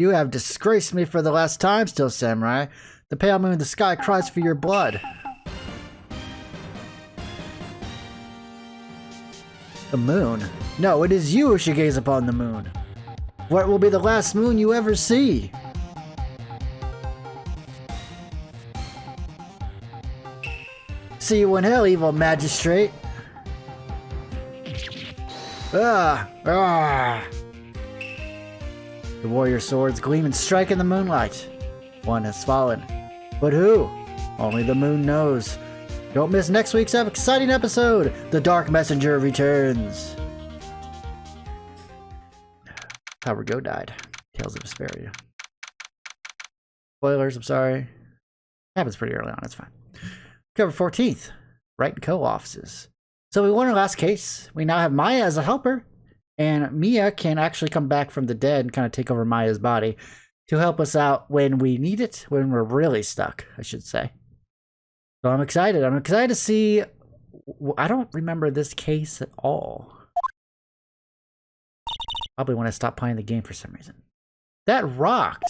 You have disgraced me for the last time, Steel Samurai. The pale moon in the sky cries for your blood. The moon? No, it is you who should gaze upon the moon. What will be the last moon you ever see? See you in hell, evil magistrate. The warrior swords gleam and strike in the moonlight. One has fallen. But who? Only the moon knows. Don't miss next week's exciting episode. The Dark Messenger returns. Howard Go died. Tales of Vesperia. Spoilers, I'm sorry. Happens pretty early on, it's fine. Cover 14th. Wright & Co. offices. So we won our last case. We now have Maya as a helper. And Mia can actually come back from the dead and kind of take over Maya's body to help us out when we need it, when we're really stuck, I should say. So I'm excited. I'm excited to see... I don't remember this case at all. Probably when I stopped playing the game for some reason. That rocked!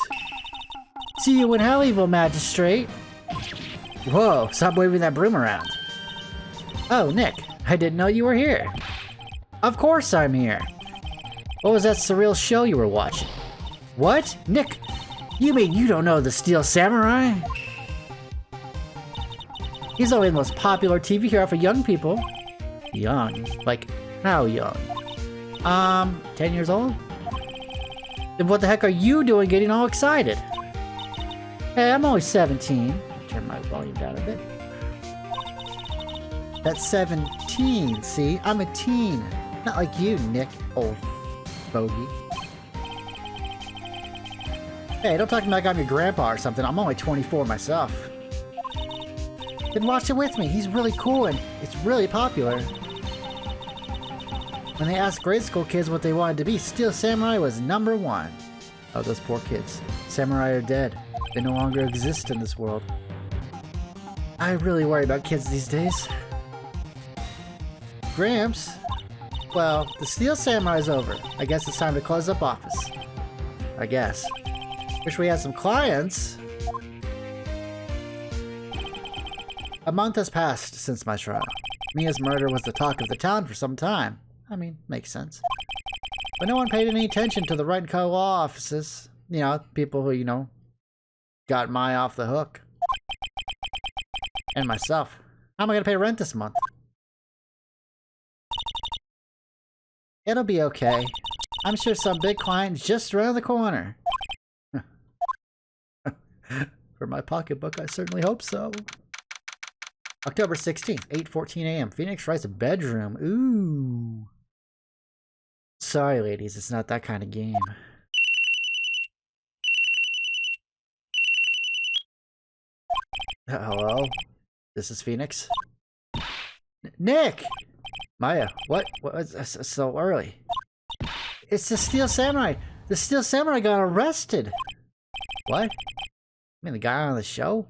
See you in hell, evil magistrate! Whoa, stop waving that broom around. Oh, Nick, I didn't know you were here. Of course I'm here. What was that surreal show you were watching? What? Nick, you mean you don't know the Steel Samurai? He's only the most popular TV hero for young people. Young? Like, how young? 10 years old? Then what the heck are you doing getting all excited? Hey, I'm only 17. Turn my volume down a bit. That's 17, see? I'm a teen. Not like you, Nick, old bogey. Hey, don't talk to me like I'm your grandpa or something. I'm only 24 myself. Then watch it with me. He's really cool and it's really popular. When they asked grade school kids what they wanted to be, Steel Samurai was #1. Oh, those poor kids. Samurai are dead. They no longer exist in this world. I really worry about kids these days. Gramps? Well, the Steel Samurai's over. I guess it's time to close up office. I guess. Wish we had some clients. A month has passed since my trial. Mia's murder was the talk of the town for some time. I mean, makes sense. But no one paid any attention to the Wright & Co. law offices. You know, people who, you know, got Maya off the hook. And myself. How am I going to pay rent this month? It'll be okay. I'm sure some big client's just around the corner. For my pocketbook, I certainly hope so. October 16th, 8:14 a.m. Phoenix Wright's bedroom. Ooh. Sorry, ladies, it's not that kind of game. Hello? This is Phoenix? Nick! Maya, what? What is so early? It's the Steel Samurai! The Steel Samurai got arrested! What? You mean the guy on the show?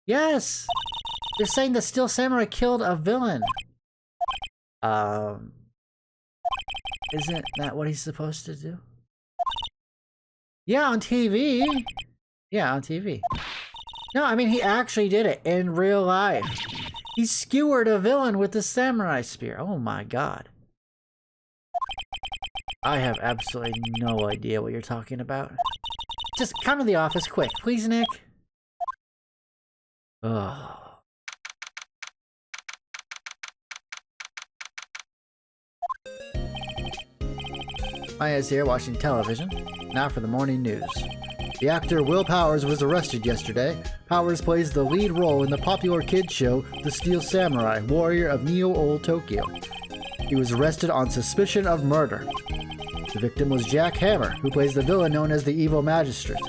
Yes! They're saying the Steel Samurai killed a villain. Isn't that what he's supposed to do? Yeah, on TV. Yeah, on TV. No, I mean, he actually did it in real life. He skewered a villain with the samurai spear. Oh my god. I have absolutely no idea what you're talking about. Just come to the office quick, please, Nick. Ugh. Maya's here watching television. Now for the morning news. The actor Will Powers was arrested yesterday. Powers plays the lead role in the popular kids show The Steel Samurai, Warrior of Neo-Old Tokyo. He was arrested on suspicion of murder. The victim was Jack Hammer, who plays the villain known as the Evil Magistrate.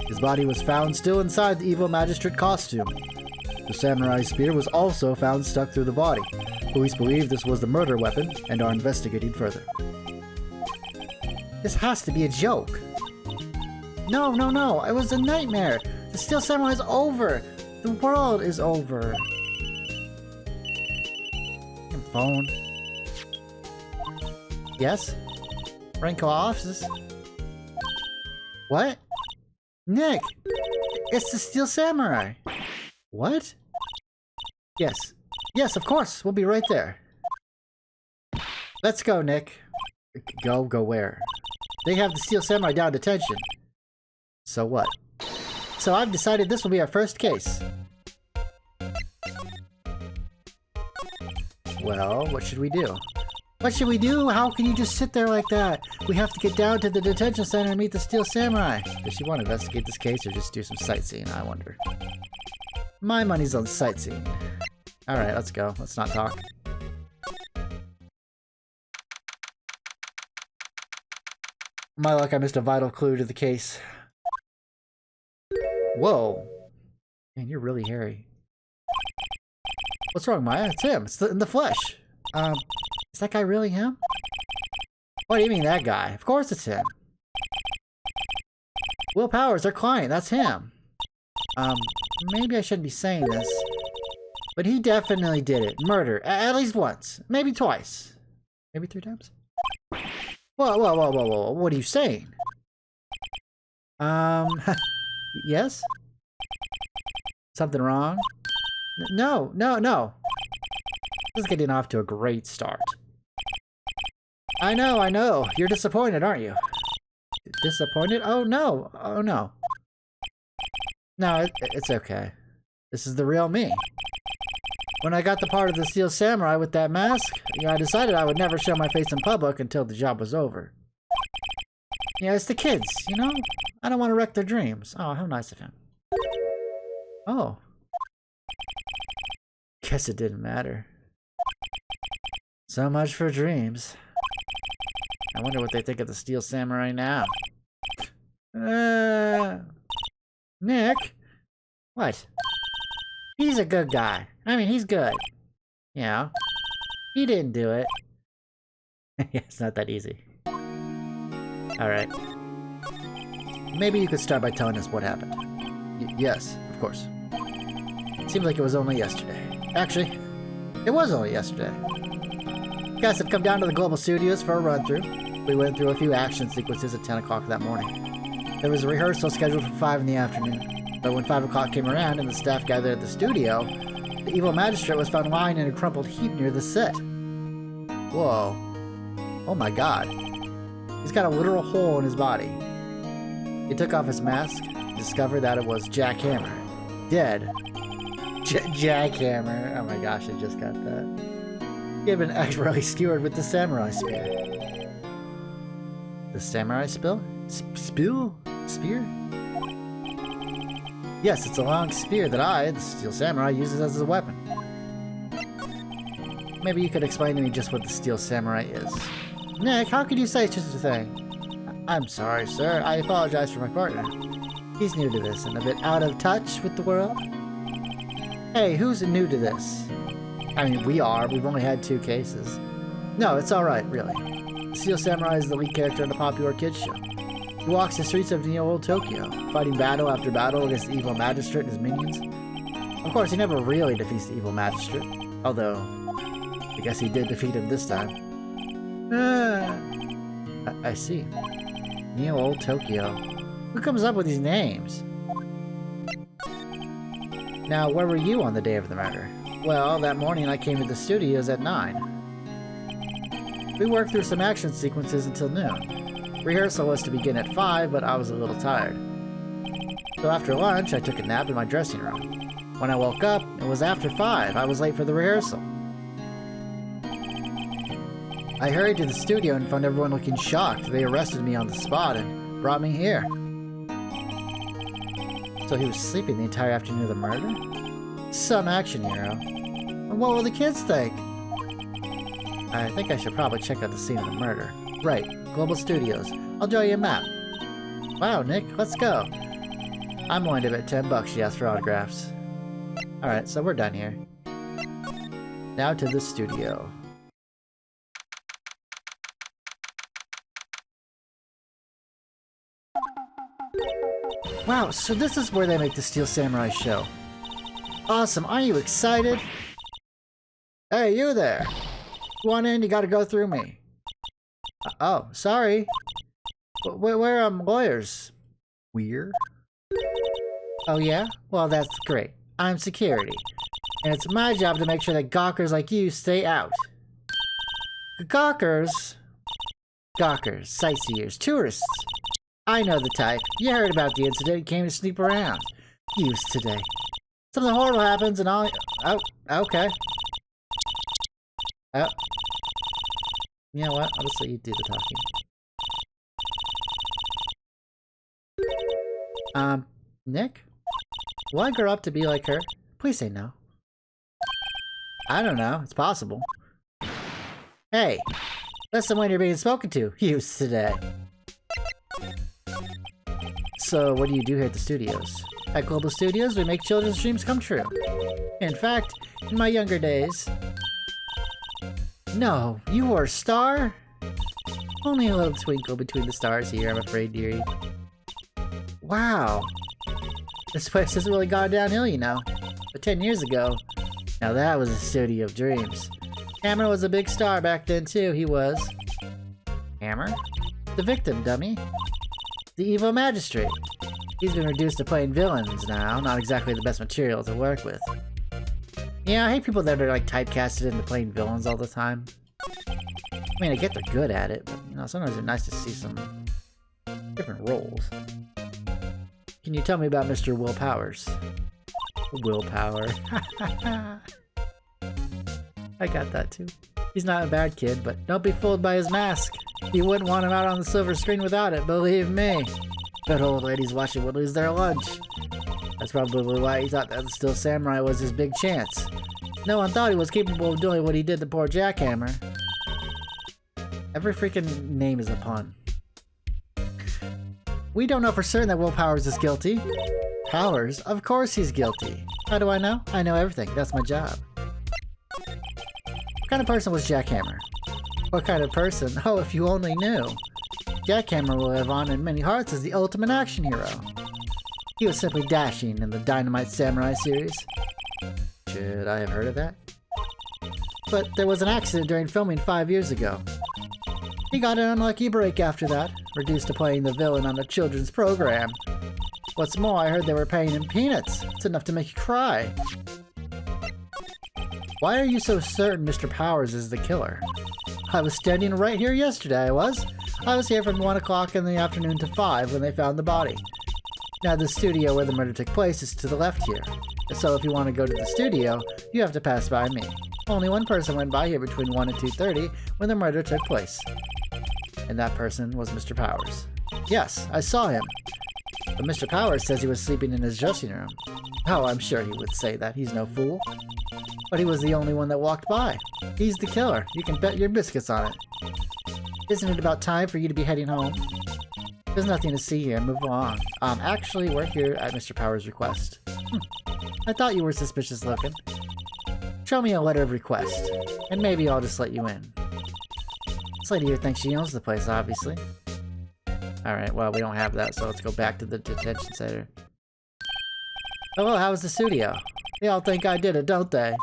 His body was found still inside the Evil Magistrate costume. The samurai spear was also found stuck through the body. Police believe this was the murder weapon and are investigating further. This has to be a joke. No, no, no, it was a nightmare. The Steel Samurai's over. The world is over. Phone. Yes? Wright & Co. offices. What? Nick! It's the Steel Samurai! What? Yes. Yes, of course! We'll be right there. Let's go, Nick. Go where? They have the Steel Samurai down detention. So what? So I've decided this will be our first case. Well, what should we do? What should we do? How can you just sit there like that? We have to get down to the detention center and meet the Steel Samurai. Does she want to investigate this case or just do some sightseeing? I wonder. My money's on sightseeing. Alright, let's go. Let's not talk. My luck, I missed a vital clue to the case. Whoa. Man, you're really hairy. What's wrong, Maya? It's him. It's in the flesh. Is that guy really him? What do you mean, that guy? Of course it's him. Will Powers, our client. That's him. Maybe I shouldn't be saying this. But he definitely did it. Murder. At least once. Maybe twice. Maybe 3 times? Whoa. What are you saying? Yes? Something wrong? No. This is getting off to a great start. I know. You're disappointed, aren't you? Disappointed? Oh no. No, it's okay. This is the real me. When I got the part of the Steel Samurai with that mask, I decided I would never show my face in public until the job was over. Yeah, it's the kids, you know? I don't want to wreck their dreams. Oh, how nice of him. Oh. Guess it didn't matter. So much for dreams. I wonder what they think of the Steel Samurai now. Nick? What? He's a good guy. I mean, he's good. You know? He didn't do it. Yeah, it's not that easy. Alright. Maybe you could start by telling us what happened. Yes, of course. Seems like it was only yesterday. Actually, it was only yesterday. Guys have come down to the Global Studios for a run-through. We went through a few action sequences at 10 o'clock that morning. There was a rehearsal scheduled for 5 in the afternoon. But when 5 o'clock came around and the staff gathered at the studio, the evil magistrate was found lying in a crumpled heap near the set. Whoa. Oh my god. He's got a literal hole in his body. He took off his mask, discovered that it was Jack Hammer. Dead. Jack Hammer. Oh my gosh, I just got that. He had been expertly skewered with the samurai spear. The samurai spill? Spear? Yes, it's a long spear that I, the Steel Samurai, uses as a weapon. Maybe you could explain to me just what the Steel Samurai is. Nick, how could you say such a thing? I'm sorry, sir. I apologize for my partner. He's new to this and a bit out of touch with the world. Hey, who's new to this? I mean, we are. We've only had 2 cases. No, it's alright, really. The Steel Samurai is the lead character in a popular kids show. He walks the streets of old Tokyo, fighting battle after battle against the evil magistrate and his minions. Of course, he never really defeats the evil magistrate, although I guess he did defeat him this time. I see. Neo Old Tokyo. Who comes up with these names? Now, where were you on the day of the murder? Well, that morning I came to the studios at 9. We worked through some action sequences until noon. Rehearsal was to begin at 5, but I was a little tired. So after lunch, I took a nap in my dressing room. When I woke up, it was after 5. I was late for the rehearsal. I hurried to the studio and found everyone looking shocked. They arrested me on the spot and brought me here. So he was sleeping the entire afternoon of the murder? Some action hero. And what will the kids think? I think I should probably check out the scene of the murder. Right, Global Studios. I'll draw you a map. Wow, Nick, let's go. I'm willing to bet $10 she asked for autographs. Alright, so we're done here. Now to the studio. Wow, so this is where they make the Steel Samurai show. Awesome, are you excited? Hey, you there! You want in, you gotta go through me. Oh, sorry. We're lawyers. Weird. Oh yeah? Well, that's great. I'm security. And it's my job to make sure that gawkers like you stay out. Gawkers? Gawkers, sightseers, tourists. I know the type. You heard about the incident and came to snoop around. Used today. Something horrible happens and all... Oh, okay. Oh. You know what? I'll just let you do the talking. Nick? Will I grow up to be like her? Please say no. I don't know. It's possible. Hey! Listen when you're being spoken to. Used today. So, what do you do here at the studios? At Global Studios, we make children's dreams come true. In fact, in my younger days... No, you were a star? Only a little twinkle between the stars here, I'm afraid, dearie. Wow. This place has really gone downhill, you know. But 10 years ago, now that was a studio of dreams. Hammer was a big star back then, too, he was. Hammer? The victim, dummy. The evil magistrate. He's been reduced to playing villains now, not exactly the best material to work with. Yeah, I hate people that are like typecasted into playing villains all the time. I mean, I get they're good at it, but you know, sometimes it's nice to see some different roles. Can you tell me about Mr. Will Powers? Willpower. I got that too. He's not a bad kid, but don't be fooled by his mask. You wouldn't want him out on the silver screen without it, believe me. Good old ladies watching would lose their lunch. That's probably why he thought that the Steel Samurai was his big chance. No one thought he was capable of doing what he did to poor Jackhammer. Every freaking name is a pun. We don't know for certain that Will Powers is guilty. Powers? Of course he's guilty. How do I know? I know everything. That's my job. What kind of person was Jackhammer? What kind of person? Oh, if you only knew. Jackhammer will live on in many hearts as the ultimate action hero. He was simply dashing in the Dynamite Samurai series. Should I have heard of that? But there was an accident during filming 5 years ago. He got an unlucky break after that, reduced to playing the villain on a children's program. What's more, I heard they were paying him peanuts. It's enough to make you cry. Why are you so certain Mr. Powers is the killer? I was standing right here yesterday, I was here from 1 o'clock in the afternoon to 5 when they found the body. Now the studio where the murder took place is to the left here. So if you want to go to the studio, you have to pass by me. Only one person went by here between 1 and 2:30 when the murder took place. And that person was Mr. Powers. Yes, I saw him. But Mr. Powers says he was sleeping in his dressing room. Oh, I'm sure he would say that. He's no fool. But he was the only one that walked by. He's the killer. You can bet your biscuits on it. Isn't it about time for you to be heading home? There's nothing to see here. Move along. Actually, we're here at Mr. Powers' request. I thought you were suspicious looking. Show me a letter of request, and maybe I'll just let you in. This lady here thinks she owns the place, obviously. Alright, well, we don't have that, so let's go back to the detention center. Hello, how was the studio? They all think I did it, don't they?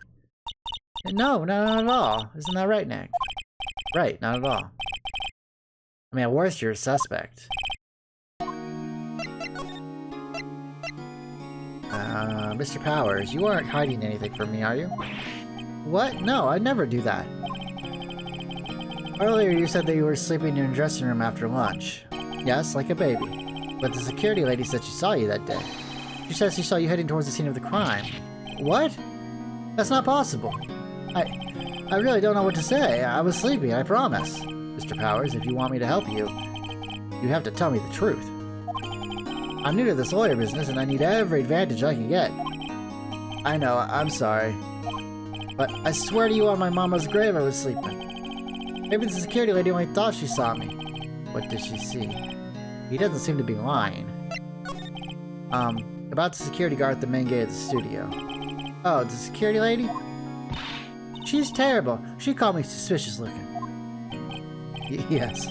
No, not at all. Isn't that right, Nick? Right, not at all. I mean, at worst, you're a suspect. Mr. Powers, you aren't hiding anything from me, are you? What? No, I'd never do that. Earlier, you said that you were sleeping in your dressing room after lunch. Yes, like a baby. But the security lady said she saw you that day. She says she saw you heading towards the scene of the crime. What? That's not possible. I really don't know what to say. I was sleeping, I promise. Mr. Powers, if you want me to help you, you have to tell me the truth. I'm new to this lawyer business and I need every advantage I can get. I know, I'm sorry. But I swear to you on my mama's grave I was sleeping. Maybe the security lady only thought she saw me. What did she see? He doesn't seem to be lying. About the security guard at the main gate of the studio. Oh, the security lady? She's terrible. She called me suspicious looking. Yes.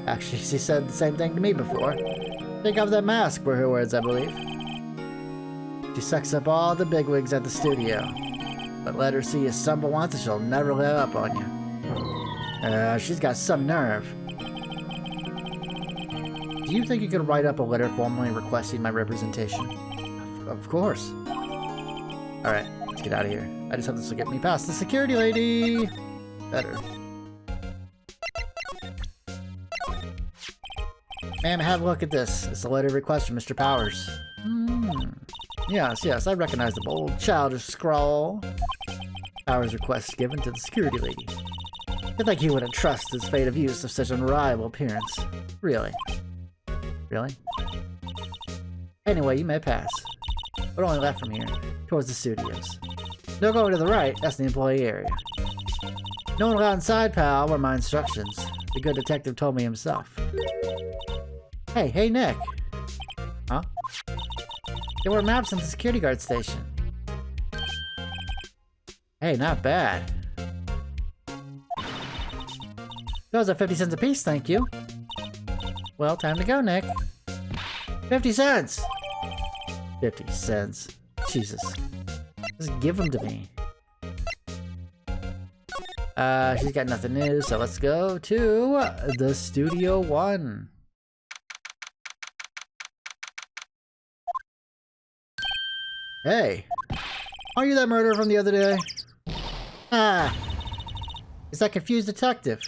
Actually, she said the same thing to me before. Take off that mask were her words, I believe. She sucks up all the bigwigs at the studio. But let her see you stumble once and she'll never let up on you. She's got some nerve. do you think you could write up a letter formally requesting my representation? Of course. Alright, let's get out of here. I just hope this will get me past the security lady! Better. Ma'am, have a look at this. It's a letter of request from Mr. Powers. Yes, I recognize the bold, childish scrawl. Powers request given to the security lady. You'd think he wouldn't trust his fate of use of such an unreliable appearance. Really? Really? Anyway, you may pass. We're only left from here, towards the studios. No going to the right, that's the employee area. No one allowed inside, pal, were my instructions. The good detective told me himself. Hey, Nick! Huh? There were maps at the security guard station. Hey, not bad. Those are 50 cents apiece, thank you. Well, time to go, Nick. 50 cents! 50 cents. Jesus. Just give them to me. She's got nothing new, so let's go to the Studio 1. Hey! Are you that murderer from the other day? Ah! It's that confused detective.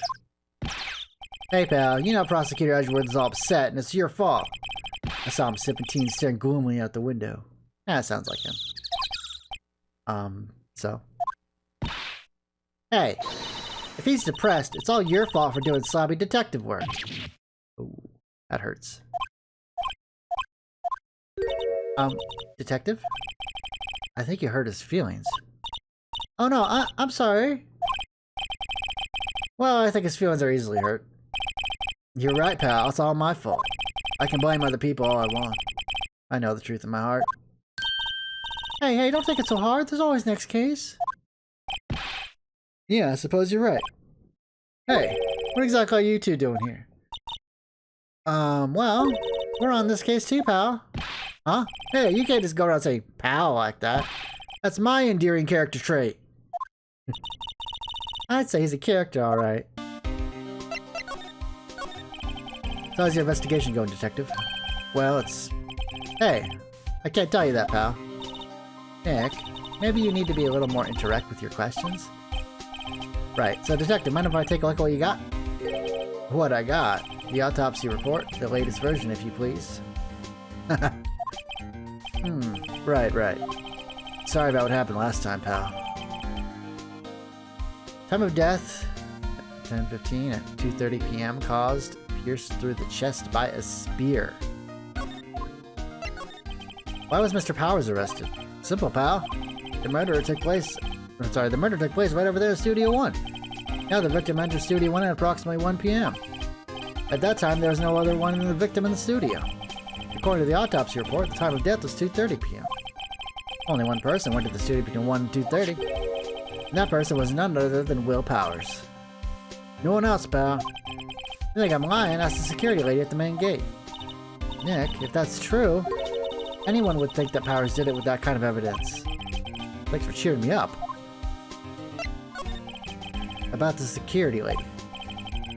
Hey pal, you know Prosecutor Edgeworth is all upset and it's your fault. I saw him sipping tea and staring gloomily out the window. That sounds like him. So? Hey! If he's depressed, it's all your fault for doing sloppy detective work. Ooh, that hurts. Detective? I think you hurt his feelings. Oh no, I'm sorry. Well, I think his feelings are easily hurt. You're right, pal. It's all my fault. I can blame other people all I want. I know the truth in my heart. Hey, don't take it so hard. There's always next case. Yeah, I suppose you're right. Hey, what exactly are you two doing here? Well, we're on this case too, pal. Huh? Hey, you can't just go around and say pal like that. That's my endearing character trait. I'd say he's a character, alright. So how's your investigation going, detective? Well, it's... Hey, I can't tell you that, pal. Nick, maybe you need to be a little more indirect with your questions? Right, so detective, mind if I take a look at what you got? What I got? The autopsy report, the latest version, if you please. Right. Sorry about what happened last time, pal. Time of death, 10:15 at 2:30 p.m. caused pierced through the chest by a spear. Why was Mr. Powers arrested? Simple, pal. The murder took place right over there in Studio 1. Now the victim entered Studio 1 at approximately 1 p.m. At that time, there was no other one than the victim in the studio. According to the autopsy report, the time of death was 2:30 p.m. Only one person went to the studio between 1 and 2:30. And that person was none other than Will Powers. No one else, pal. You think I'm lying? Ask the security lady at the main gate. Nick, if that's true, anyone would think that Powers did it with that kind of evidence. Thanks for cheering me up. About the security lady.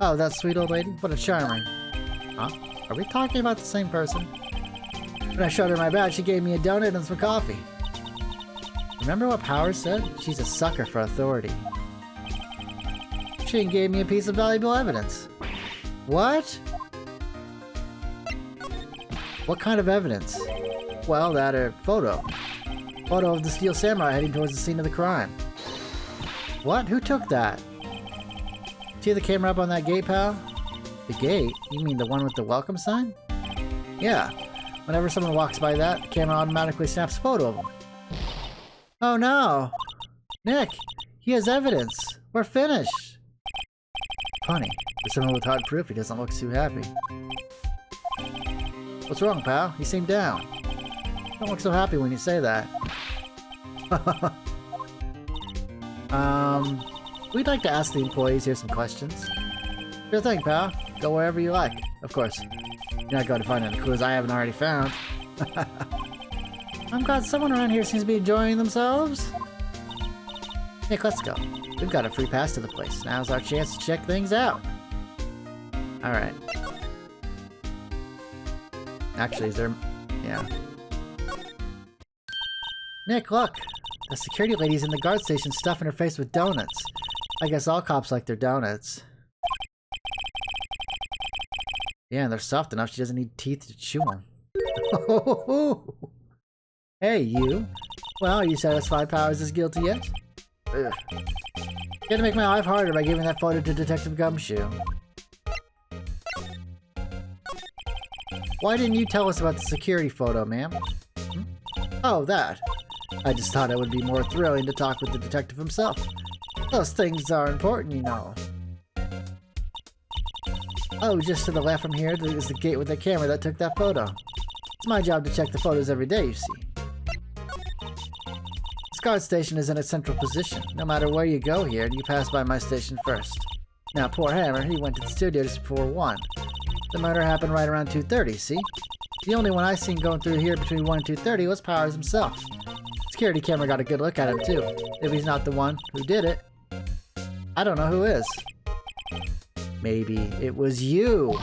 Oh, that sweet old lady? What a charmer. Huh? Are we talking about the same person? When I showed her my badge, she gave me a donut and some coffee. Remember what Powers said? She's a sucker for authority. She gave me a piece of valuable evidence. What? What kind of evidence? Well, that photo. Photo of the Steel Samurai heading towards the scene of the crime. What? Who took that? See the camera up on that gate, pal? The gate? You mean the one with the welcome sign? Yeah. Whenever someone walks by that, the camera automatically snaps a photo of them. Oh no! Nick! He has evidence! We're finished! Funny. For someone with hard proof, he doesn't look too happy. What's wrong, pal? You seem down. Don't look so happy when you say that. We'd like to ask the employees here some questions. Sure thing, pal. Go wherever you like. Of course. You're not going to find any clues I haven't already found. I'm glad someone around here seems to be enjoying themselves. Nick, let's go. We've got a free pass to the place. Now's our chance to check things out. Alright. Actually, is there... Yeah. Nick, look! The security lady's in the guard station stuffing her face with donuts. I guess all cops like their donuts. Yeah, and they're soft enough she doesn't need teeth to chew them. Hey, you. Well, are you satisfied Powers is guilty yet? Ugh. You had to make my life harder by giving that photo to Detective Gumshoe. Why didn't you tell us about the security photo, ma'am? Hmm? Oh, that. I just thought it would be more thrilling to talk with the detective himself. Those things are important, you know. Oh, just to the left from here is the gate with the camera that took that photo. It's my job to check the photos every day, you see. This guard station is in a central position. No matter where you go here, you pass by my station first. Now, poor Hammer, he went to the studio just before 1. The murder happened right around 2:30, see? The only one I seen going through here between 1 and 2:30 was Powers himself. Security camera got a good look at him, too. If he's not the one who did it, I don't know who is. Maybe it was you.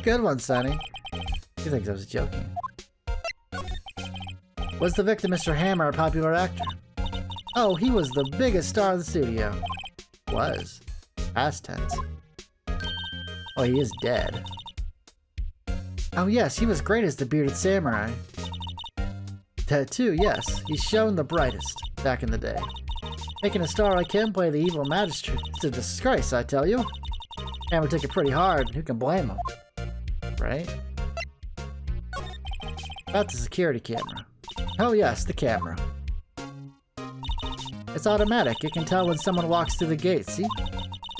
Good one, Sonny. He thinks I was joking. Was the victim Mr. Hammer a popular actor? Oh, he was the biggest star of the studio. Was. Past tense. Oh, he is dead. Oh yes, he was great as the bearded samurai. Tattoo, yes. He's shown the brightest back in the day. Making a star like him play the evil magistrate. It's a disgrace, I tell you. Hammer took it pretty hard. Who can blame him? Right? About the security camera. Oh yes, the camera. It's automatic. It can tell when someone walks through the gate, see?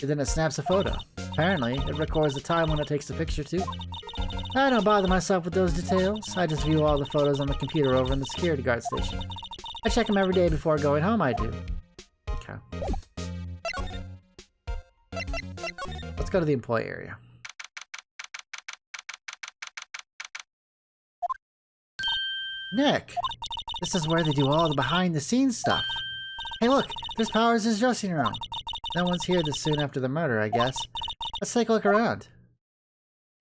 And then it snaps a photo. Apparently, it records the time when it takes the picture too. I don't bother myself with those details. I just view all the photos on the computer over in the security guard station. I check them every day before going home, I do. Okay. Let's go to the employee area. Nick! This is where they do all the behind-the-scenes stuff. Hey look! There's Powers' dressing room. No one's here this soon after the murder, I guess. Let's take a look around.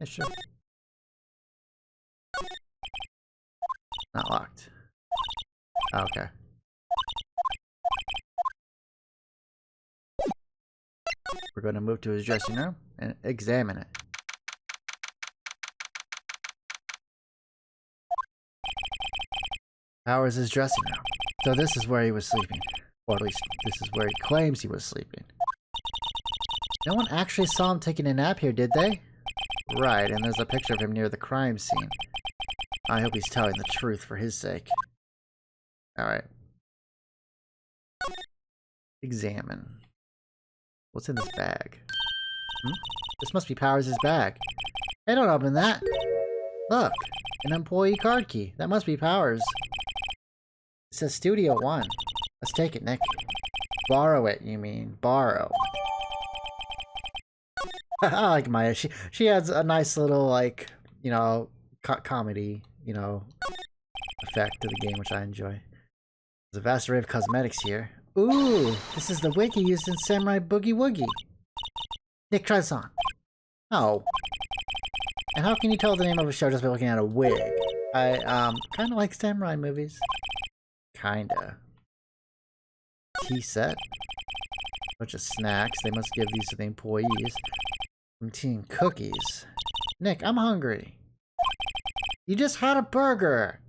Yeah, sure. Not locked. Oh, okay. We're going to move to his dressing room and examine it. Powers' dressing room. So this is where he was sleeping. Or at least this is where he claims he was sleeping. No one actually saw him taking a nap here, did they? Right, and there's a picture of him near the crime scene. I hope he's telling the truth for his sake. Alright. Examine. What's in this bag? This must be Powers' bag. Hey, don't open that! Look! An employee card key. That must be Powers. It says Studio 1. Let's take it, Nick. Borrow it, you mean. Borrow. I like Maya. She adds a nice little, like, you know, comedy, you know, effect to the game, which I enjoy. There's a vast array of cosmetics here. Ooh, this is the wig he used in Samurai Boogie Woogie. Nick, try this on. Oh. And how can you tell the name of a show just by looking at a wig? I, kind of like samurai movies. Kinda. Tea set. Bunch of snacks. They must give these to the employees. I'm eating cookies. Nick, I'm hungry. You just had a burger.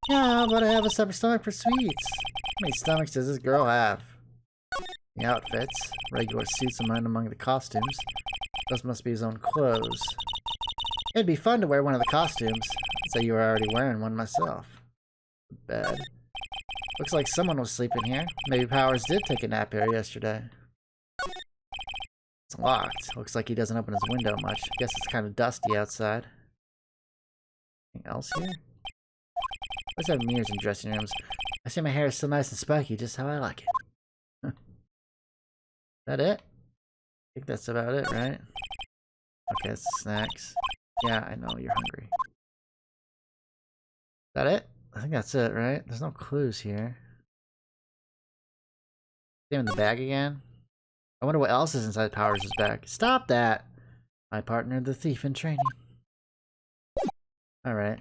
Yeah, but I have a separate stomach for sweets. How many stomachs does this girl have? The outfits. Regular suits among the costumes. Those must be his own clothes. It'd be fun to wear one of the costumes. I'd say you were already wearing one myself. Bed. Looks like someone was sleeping here. Maybe Powers did take a nap here yesterday. It's locked. Looks like he doesn't open his window much. Guess it's kind of dusty outside. Anything else here? Let's have mirrors in dressing rooms. I see my hair is still nice and spiky, just how I like it. Is that it? I think that's about it, right? Okay, that's the snacks. Yeah, I know, you're hungry. Is that it? I think that's it, right? There's no clues here. Stay in the bag again? I wonder what else is inside Powers' bag. Stop that! My partner, the thief in training. Alright.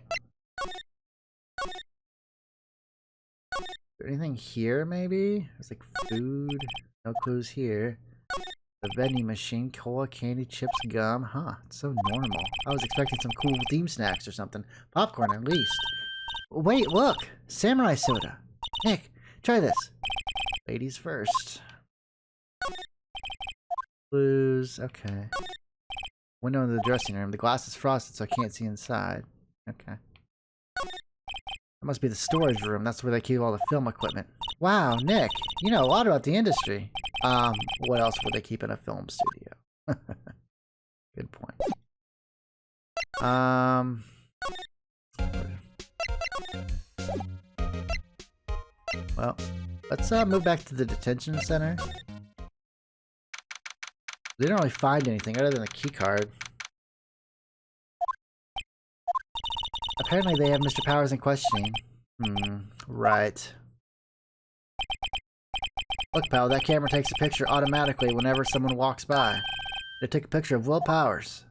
Is there anything here, maybe? There's like food. No clues here. The vending machine, cola, candy, chips, gum. Huh, it's so normal. I was expecting some cool theme snacks or something. Popcorn, at least. Wait, look! Samurai soda! Nick, try this. Ladies first. Blues, okay. Window in the dressing room. The glass is frosted, so I can't see inside. Okay. That must be the storage room. That's where they keep all the film equipment. Wow, Nick, you know a lot about the industry. What else would they keep in a film studio? Good point. Well, let's move back to the detention center. They didn't really find anything other than a key card. Apparently they have Mr. Powers in questioning. Right. Look, pal, that camera takes a picture automatically whenever someone walks by. They took a picture of Will Powers.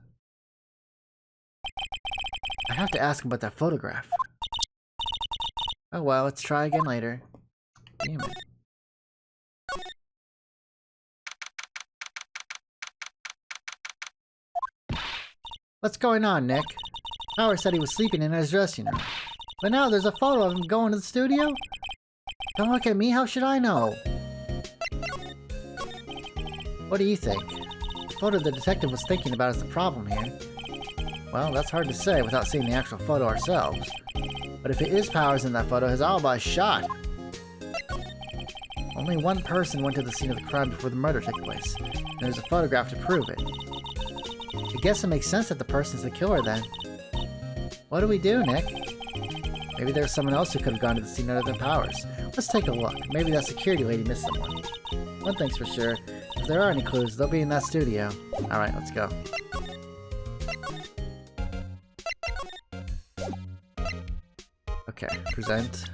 I have to ask him about that photograph. Oh well, let's try again later. Damn it. What's going on, Nick? Howard said he was sleeping in his dressing room. But now there's a photo of him going to the studio? Don't look at me, how should I know? What do you think? The photo the detective was thinking about is the problem here. Well, that's hard to say without seeing the actual photo ourselves. But if it is Powers in that photo, his alibi is shot. Only one person went to the scene of the crime before the murder took place. And there's a photograph to prove it. I guess it makes sense that the person's the killer then. What do we do, Nick? Maybe there's someone else who could have gone to the scene other than Powers. Let's take a look. Maybe that security lady missed someone. One thing's for sure. If there are any clues, they'll be in that studio. Alright, let's go. Okay, present.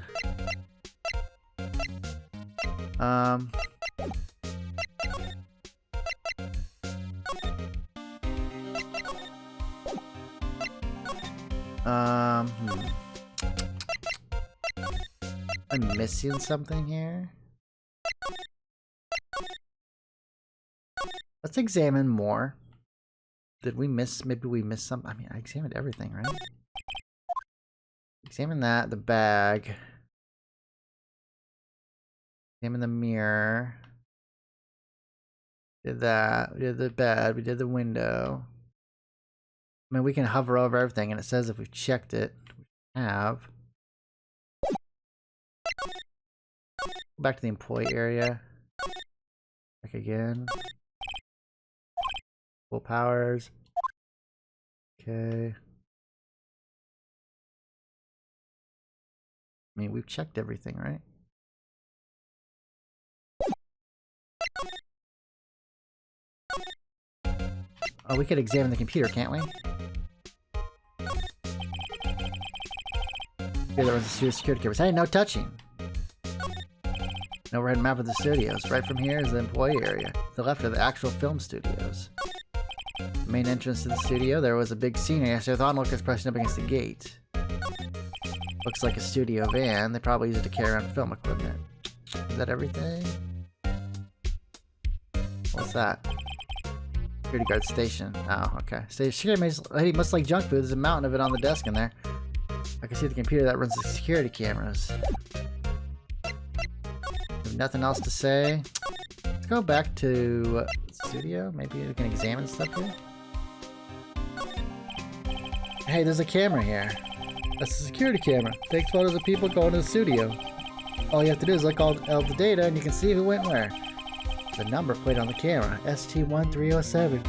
I'm missing something here. Let's examine more. Did we miss, maybe we missed some? I mean, I examined everything, right? Examine that, the bag. Examine the mirror. Did that, we did the bed, we did the window. I mean, we can hover over everything and it says if we've checked it. We have. Go back to the employee area. Back again. Full Powers. Okay. I mean, we've checked everything, right? Oh, we could examine the computer, can't we? Here, there was a security cameras. Hey, no touching! An overhead map of the studios. Right from here is the employee area. To the left are the actual film studios. The main entrance to the studio, there was a big scene here, so onlookers pressing up against the gate. Looks like a studio van. They probably use it to carry around film equipment. Is that everything? What's that? Security guard station. Oh, okay. Security lady must like junk food. There's a mountain of it on the desk in there. I can see the computer that runs the security cameras. Nothing else to say. Let's go back to the studio. Maybe we can examine stuff here. Hey, there's a camera here. That's a security camera. Takes photos of people going to the studio. All you have to do is look all the data and you can see who went where. The number plate on the camera, ST1307.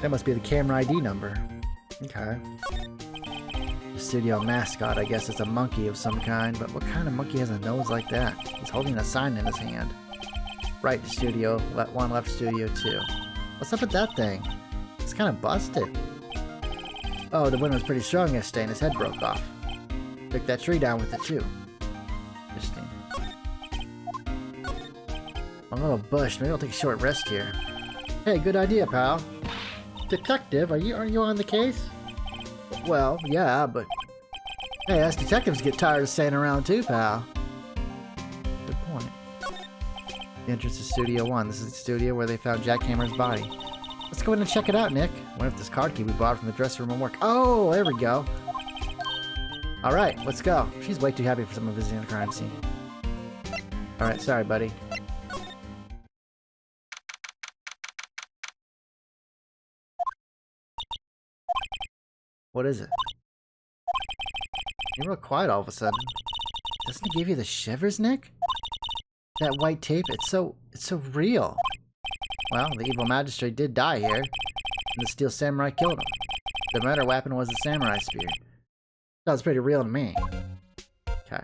That must be the camera ID number. Okay. The studio mascot, I guess it's a monkey of some kind, but what kind of monkey has a nose like that? He's holding a sign in his hand. Right to studio, one left studio 2. What's up with that thing? It's kind of busted. Oh, the wind was pretty strong yesterday and his head broke off. Took that tree down with it too. Interesting. A little bush, maybe I'll take a short rest here. Hey, good idea, pal. detective. Aren't you on the case? Well, yeah, but... Hey, us detectives get tired of staying around too, pal. Good point. The entrance to Studio 1. This is the studio where they found Jack Hammer's body. Let's go in and check it out, Nick. What if this card key we bought from the dressing room will work? Oh, there we go. Alright, let's go. She's way too happy for someone visiting the crime scene. Alright, sorry, buddy. What is it? You're real quiet all of a sudden. Doesn't it give you the shivers, Nick? That white tape, it's so real. Well, the evil magistrate did die here, and the steel samurai killed him. The murder weapon was the samurai spear. Sounds pretty real to me. Okay.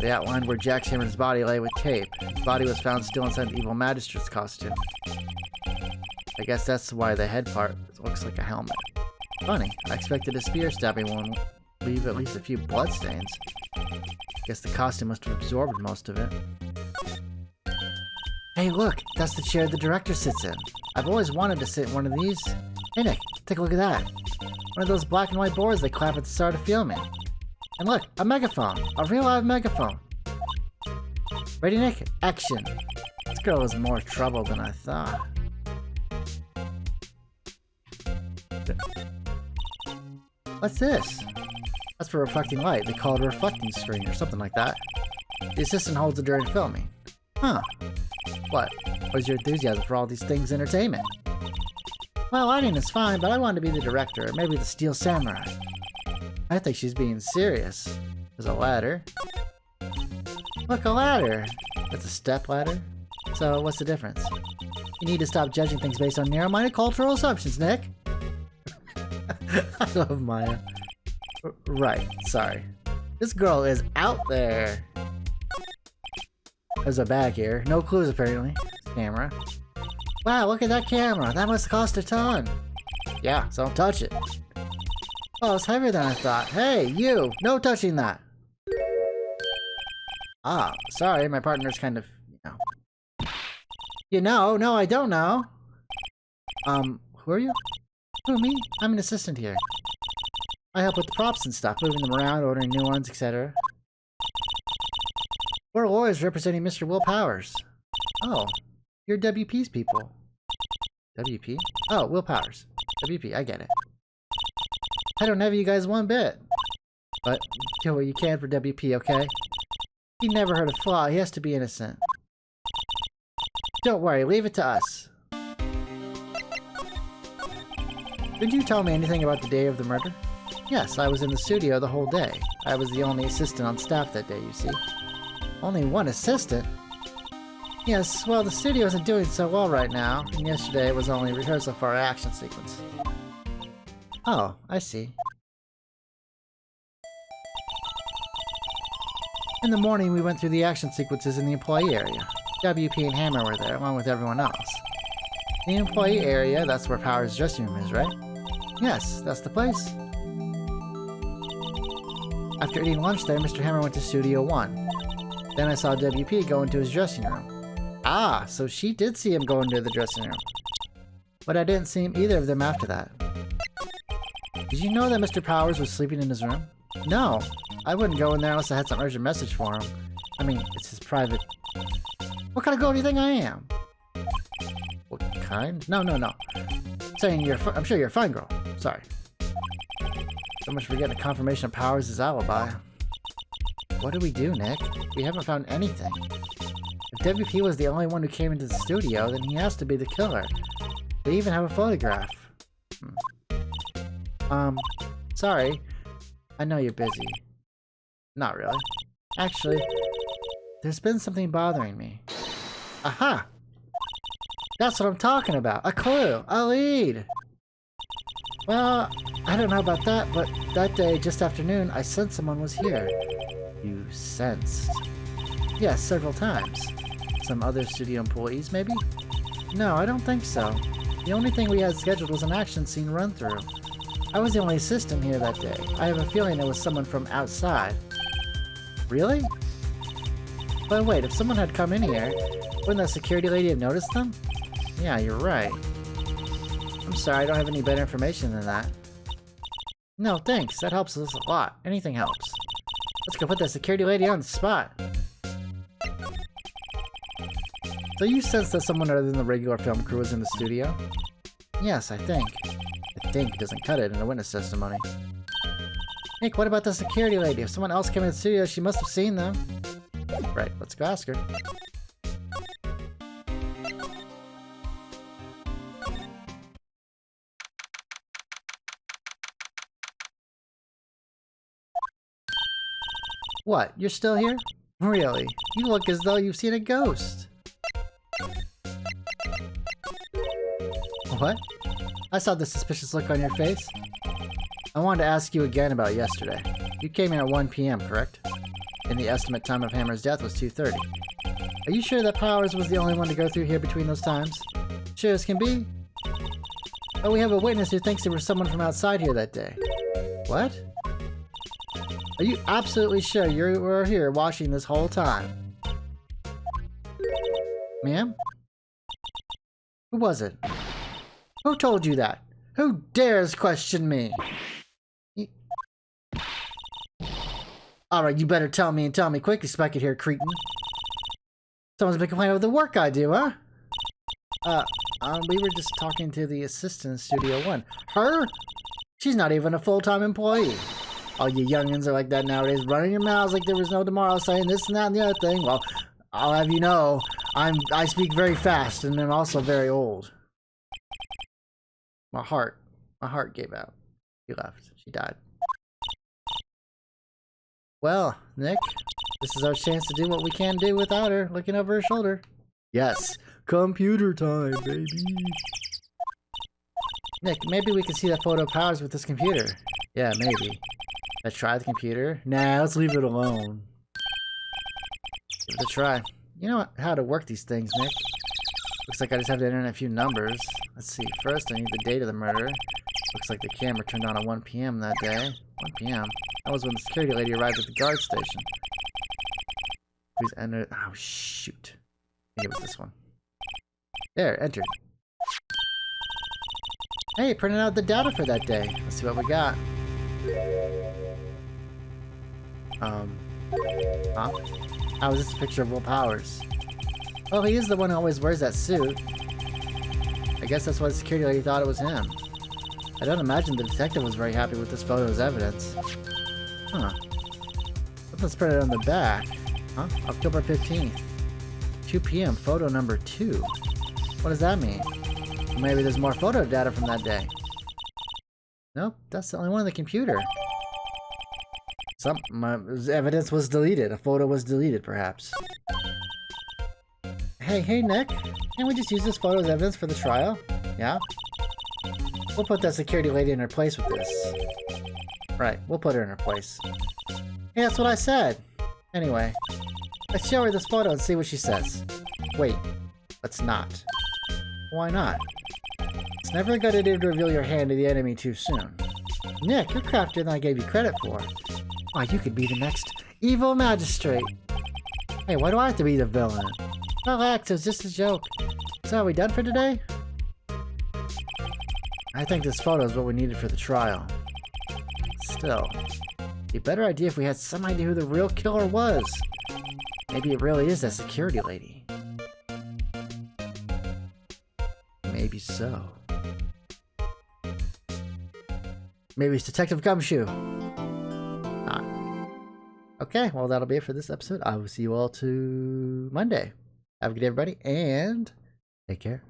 They outlined where Jack Hammer's body lay with tape. His body was found still inside the evil magistrate's costume. I guess that's why the head part looks like a helmet. Funny, I expected a spear stabbing one would leave at least a few bloodstains. Guess the costume must have absorbed most of it. Hey look, that's the chair the director sits in. I've always wanted to sit in one of these. Hey Nick, take a look at that. One of those black and white boards they clap at the start of filming. And look, a megaphone. A real live megaphone. Ready Nick? Action. This girl is more trouble than I thought. What's this? That's for reflecting light. They call it a reflecting screen or something like that. The assistant holds it during filming. Huh. What? Where's your enthusiasm for all these things entertainment? Well, lighting is fine, but I want to be the director, or maybe the Steel Samurai. I think she's being serious. There's a ladder. Look, a ladder! That's a step ladder. So, what's the difference? You need to stop judging things based on narrow-minded cultural assumptions, Nick. I love Maya. Right, sorry. This girl is out there. There's a bag here. No clues, apparently. Camera. Wow, look at that camera. That must cost a ton. Yeah, so don't touch it. Oh, it's heavier than I thought. Hey, you! No touching that! Ah, sorry, my partner's kind of, no, I don't know. Who are you? Who, me? I'm an assistant here. I help with the props and stuff, moving them around, ordering new ones, etc. We're lawyers representing Mr. Will Powers. Oh, you're WP's people. WP? Oh, Will Powers. WP, I get it. I don't envy you guys one bit. But do what you can for WP, okay? He never heard a flaw. He has to be innocent. Don't worry, leave it to us. Did you tell me anything about the day of the murder? Yes, I was in the studio the whole day. I was the only assistant on staff that day, you see. Only one assistant? Yes, well, the studio isn't doing so well right now, and yesterday was only rehearsal for our action sequence. Oh, I see. In the morning, we went through the action sequences in the employee area. WP and Hammer were there, along with everyone else. The employee area, that's where Powers' dressing room is, right? Yes, that's the place. After eating lunch there, Mr. Hammer went to Studio 1. Then I saw WP go into his dressing room. Ah, so she did see him go into the dressing room. But I didn't see either of them after that. Did you know that Mr. Powers was sleeping in his room? No, I wouldn't go in there unless I had some urgent message for him. I mean, it's his private... What kind of girl do you think I am? What kind? No. Saying I'm sure you're a fine girl. Sorry. So much for getting a confirmation of Powers' alibi. What do we do, Nick? We haven't found anything. If WP was the only one who came into the studio, then he has to be the killer. They even have a photograph. Sorry. I know you're busy. Not really. Actually, there's been something bothering me. Aha! That's what I'm talking about. A clue! A lead! Well, I don't know about that, but that day, just after noon, I sensed someone was here. You sensed? Yes, several times. Some other studio employees, maybe? No, I don't think so. The only thing we had scheduled was an action scene run-through. I was the only assistant here that day. I have a feeling it was someone from outside. Really? But wait, if someone had come in here, wouldn't that security lady have noticed them? Yeah, you're right. I'm sorry, I don't have any better information than that. No, thanks. That helps us a lot. Anything helps. Let's go put that security lady on the spot. So you sense that someone other than the regular film crew is in the studio? Yes, I think. I think doesn't cut it in a witness testimony. Nick, what about the security lady? If someone else came in the studio, she must have seen them. Right, let's go ask her. What? You're still here? Really? You look as though you've seen a ghost. What? I saw the suspicious look on your face. I wanted to ask you again about yesterday. You came in at 1 PM, correct? And the estimate time of Hammer's death was 2:30. Are you sure that Powers was the only one to go through here between those times? Sure as can be? Oh, we have a witness who thinks there was someone from outside here that day. What? Are you absolutely sure you were here watching this whole time? Ma'am? Who was it? Who told you that? Who dares question me? Alright, you better tell me and tell me quick, you spike it here, cretin. Someone's been complaining about the work I do, huh? We were just talking to the assistant in Studio 1. Her? She's not even a full-time employee. All you youngins are like that nowadays, running your mouths like there was no tomorrow, saying this and that and the other thing. Well, I'll have you know, I speak very fast, and I'm also very old. My heart gave out. She left. She died. Well, Nick, this is our chance to do what we can do without her looking over her shoulder. Yes, computer time, baby. Nick, maybe we can see that photo of Powers with this computer. Yeah, maybe. Let's try the computer. Nah, let's leave it alone. Give it a try. You know how to work these things, Nick. Looks like I just have to enter in a few numbers. Let's see. First, I need the date of the murder. Looks like the camera turned on at 1 PM that day. 1 PM? That was when the security lady arrived at the guard station. Please enter. Oh, shoot. I think it was this one. There, entered. Hey, it printed out the data for that day. Let's see what we got. Huh? How is this a picture of Will Powers? Well, he is the one who always wears that suit. I guess that's why the security lady thought it was him. I don't imagine the detective was very happy with this photo as evidence. Huh. Something's printed on the back. Huh? October 15th. 2 PM, photo number 2. What does that mean? Maybe there's more photo data from that day. Nope, that's the only one on the computer. Some evidence was deleted. A photo was deleted, perhaps. Hey, Nick. Can't we just use this photo as evidence for the trial? Yeah? We'll put that security lady in her place with this. Right, we'll put her in her place. Yeah, that's what I said. Anyway, let's show her this photo and see what she says. Wait, let's not. Why not? It's never a good idea to reveal your hand to the enemy too soon. Nick, you're craftier than I gave you credit for. Why, you could be the next evil magistrate. Hey, why do I have to be the villain? Relax, it was just a joke. So are we done for today? I think this photo is what we needed for the trial. Still, it'd be a better idea if we had some idea who the real killer was. Maybe it really is that security lady. Maybe so. Maybe it's Detective Gumshoe. Not. Okay, well that'll be it for this episode. I will see you all to Monday. Have a good day, everybody, and take care.